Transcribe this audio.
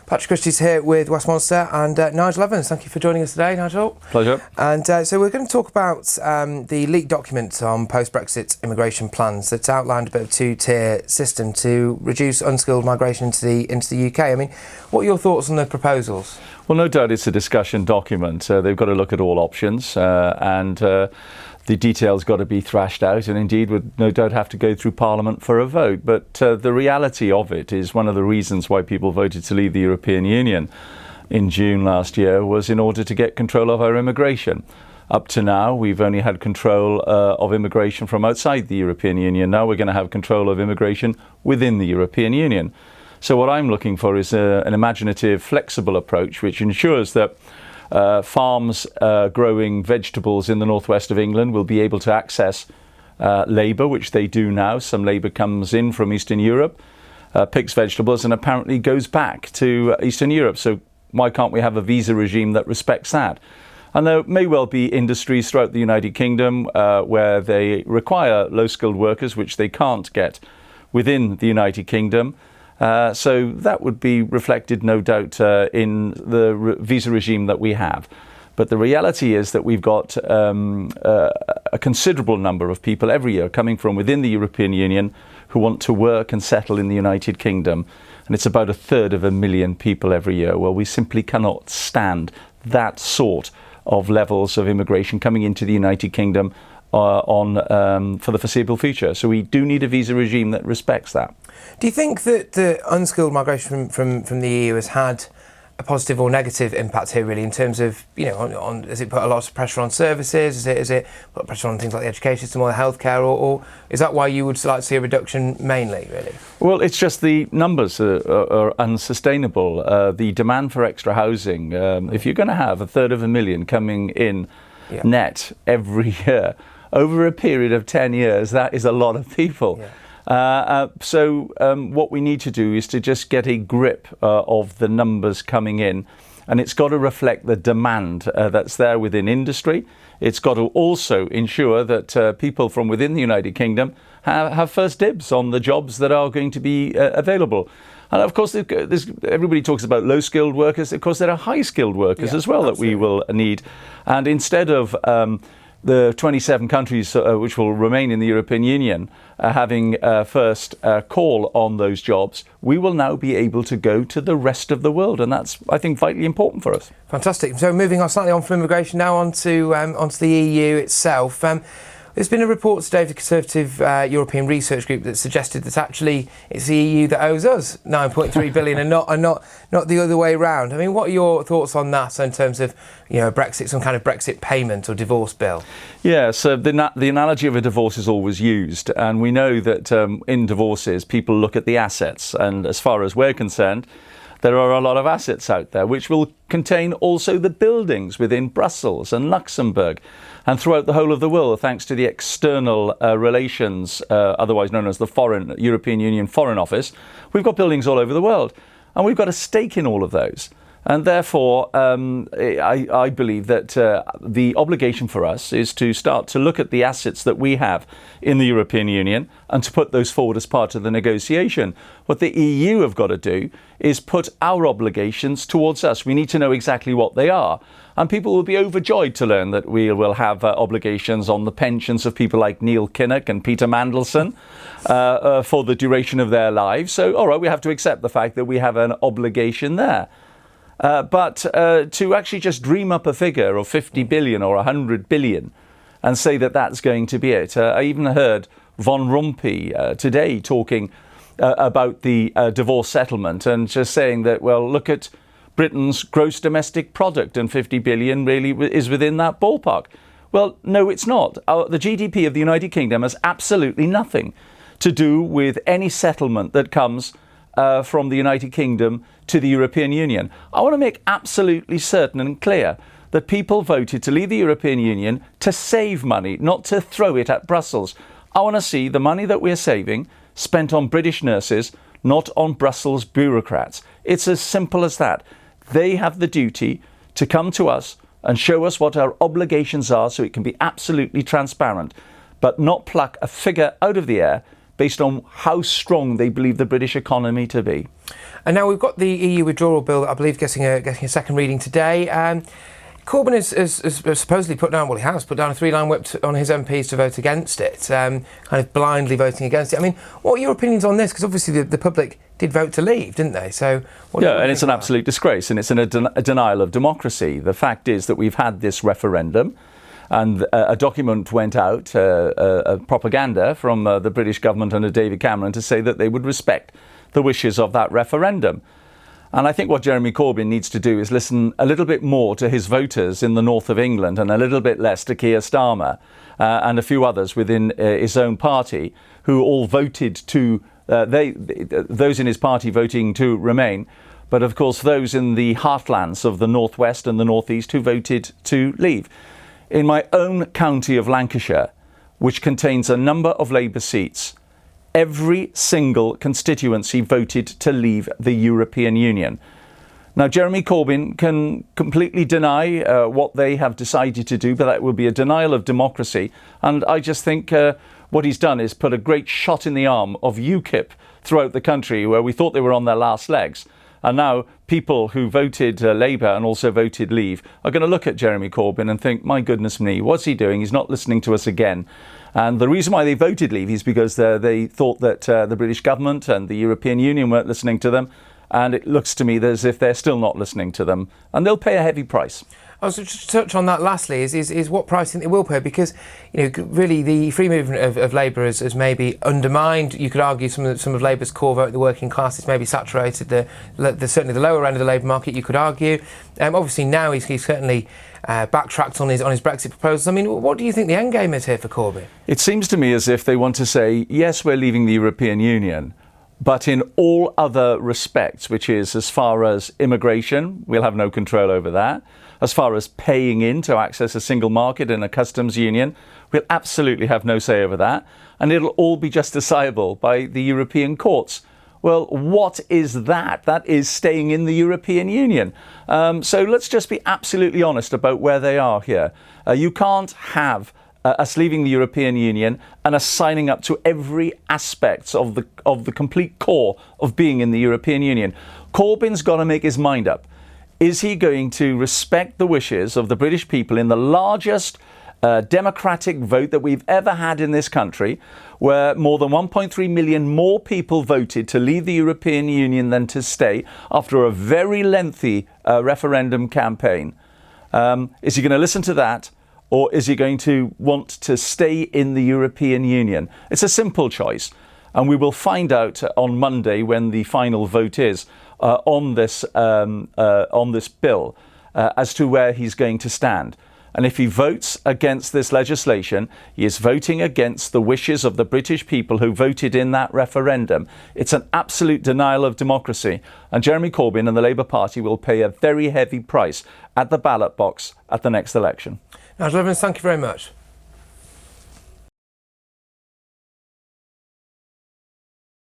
Patrick Christie's here with Westmonster and Nigel Evans. Thank you for joining us today, Nigel. Pleasure. And so we're going to talk about the leaked documents on post-Brexit immigration plans that outlined a bit of a two-tier system to reduce unskilled migration into the UK. I mean, what are your thoughts on the proposals? Well, no doubt it's a discussion document. They've got to look at all options and the details got to be thrashed out, and indeed would no doubt have to go through Parliament for a vote. But the reality of it is one of the reasons why people voted to leave the European Union in June last year was in order to get control of our immigration. Up to now, we've only had control of immigration from outside the European Union. Now we're going to have control of immigration within the European Union. So what I'm looking for is an imaginative, flexible approach which ensures that farms growing vegetables in the northwest of England will be able to access labour, which they do now. Some labour comes in from Eastern Europe, picks vegetables and apparently goes back to Eastern Europe. So why can't we have a visa regime that respects that? And there may well be industries throughout the United Kingdom where they require low-skilled workers, which they can't get within the United Kingdom. So that would be reflected, no doubt, in the visa regime that we have. But the reality is that we've got a considerable number of people every year coming from within the European Union who want to work and settle in the United Kingdom. And it's about 1/3 people every year. Well, we simply cannot stand that sort of levels of immigration coming into the United Kingdom for the foreseeable future. So we do need a visa regime that respects that. Do you think that the unskilled migration from the EU has had a positive or negative impact here, really, in terms of, you know, has it put a lot of pressure on services? Is it put pressure on things like the education system or the healthcare, or is that why you would like to see a reduction mainly, really? Well, it's just the numbers are unsustainable. The demand for extra housing, if you're going to have 1/3 coming in net every year, over a period of 10 years, that is a lot of people. So what we need to do is to just get a grip of the numbers coming in, and it's got to reflect the demand that's there within industry. It's got to also ensure that people from within the United Kingdom have first dibs on the jobs that are going to be available. And of course, everybody talks about low-skilled workers. Of course, there are high-skilled workers as well that we will need. And instead of the 27 countries which will remain in the European Union having first call on those jobs, we will now be able to go to the rest of the world, and that's, I think, vitally important for us. Fantastic. So moving on slightly on from immigration now onto the EU itself. There's been a report today of the Conservative European Research Group that suggested that actually it's the EU that owes us 9.3 billion and not the other way round. I mean, what are your thoughts on that in terms of, you know, Brexit, some kind of Brexit payment or divorce bill? Yeah, so the analogy of a divorce is always used, and we know that in divorces people look at the assets, and as far as we're concerned, there are a lot of assets out there which will contain also the buildings within Brussels and Luxembourg and throughout the whole of the world, thanks to the external relations, otherwise known as the European Union Foreign Office. We've got buildings all over the world, and we've got a stake in all of those. And therefore, I believe that the obligation for us is to start to look at the assets that we have in the European Union and to put those forward as part of the negotiation. What the EU have got to do is put our obligations towards us. We need to know exactly what they are. And people will be overjoyed to learn that we will have obligations on the pensions of people like Neil Kinnock and Peter Mandelson for the duration of their lives. So, all right, we have to accept the fact that we have an obligation there. But to actually just dream up a figure of 50 billion or 100 billion and say that that's going to be it. I even heard Von Rompuy today talking about the divorce settlement and just saying that, well, look at Britain's gross domestic product, and 50 billion really is within that ballpark. Well, no, it's not. The GDP of the United Kingdom has absolutely nothing to do with any settlement that comes from the United Kingdom to the European Union. I want to make absolutely certain and clear that people voted to leave the European Union to save money, not to throw it at Brussels. I want to see the money that we're saving spent on British nurses, not on Brussels bureaucrats. It's as simple as that. They have the duty to come to us and show us what our obligations are so it can be absolutely transparent, but not pluck a figure out of the air based on how strong they believe the British economy to be. And now we've got the EU Withdrawal Bill, I believe, getting a second reading today. Corbyn has supposedly put down, well, he has put down a 3-line whip on his MPs to vote against it, kind of blindly voting against it. I mean, what are your opinions on this? Because obviously the public did vote to leave, didn't they? So and it's an absolute disgrace, and it's a denial of democracy. The fact is that we've had this referendum, and a document went out, a propaganda from the British government under David Cameron to say that they would respect the wishes of that referendum. And I think what Jeremy Corbyn needs to do is listen a little bit more to his voters in the north of England and a little bit less to Keir Starmer and a few others within his own party who all voted to, those in his party voting to remain, but of course those in the heartlands of the northwest and the northeast who voted to leave. In my own county of Lancashire, which contains a number of Labour seats, every single constituency voted to leave the European Union. Now, Jeremy Corbyn can completely deny what they have decided to do, but that would be a denial of democracy. And I just think what he's done is put a great shot in the arm of UKIP throughout the country, where we thought they were on their last legs. And now people who voted Labour and also voted Leave are going to look at Jeremy Corbyn and think, my goodness me, what's he doing? He's not listening to us again. And the reason why they voted Leave is because they thought that the British government and the European Union weren't listening to them. And it looks to me as if they're still not listening to them. And they'll pay a heavy price. I was just to touch on that lastly, is what price they will pay, because really the free movement of Labour has maybe undermined, you could argue, some of Labour's core vote, the working class. It's maybe saturated certainly the lower end of the Labour market, you could argue. Obviously now he's certainly backtracked on his Brexit proposals. I mean, what do you think the end game is here for Corbyn? It seems to me as if they want to say, yes, we're leaving the European Union, but in all other respects, which is as far as immigration, we'll have no control over that. As far as paying in to access a single market and a customs union, we'll absolutely have no say over that. And it'll all be justiciable by the European courts. Well, what is that? That is staying in the European Union. So let's just be absolutely honest about where they are here. You can't have us leaving the European Union and us signing up to every aspect of the complete core of being in the European Union. Corbyn's got to make his mind up. Is he going to respect the wishes of the British people in the largest democratic vote that we've ever had in this country, where more than 1.3 million more people voted to leave the European Union than to stay after a very lengthy referendum campaign? Is he going to listen to that? Or is he going to want to stay in the European Union? It's a simple choice. And we will find out on Monday when the final vote is on this bill as to where he's going to stand. And if he votes against this legislation, he is voting against the wishes of the British people who voted in that referendum. It's an absolute denial of democracy. And Jeremy Corbyn and the Labour Party will pay a very heavy price at the ballot box at the next election. Nigel Evans, thank you very much.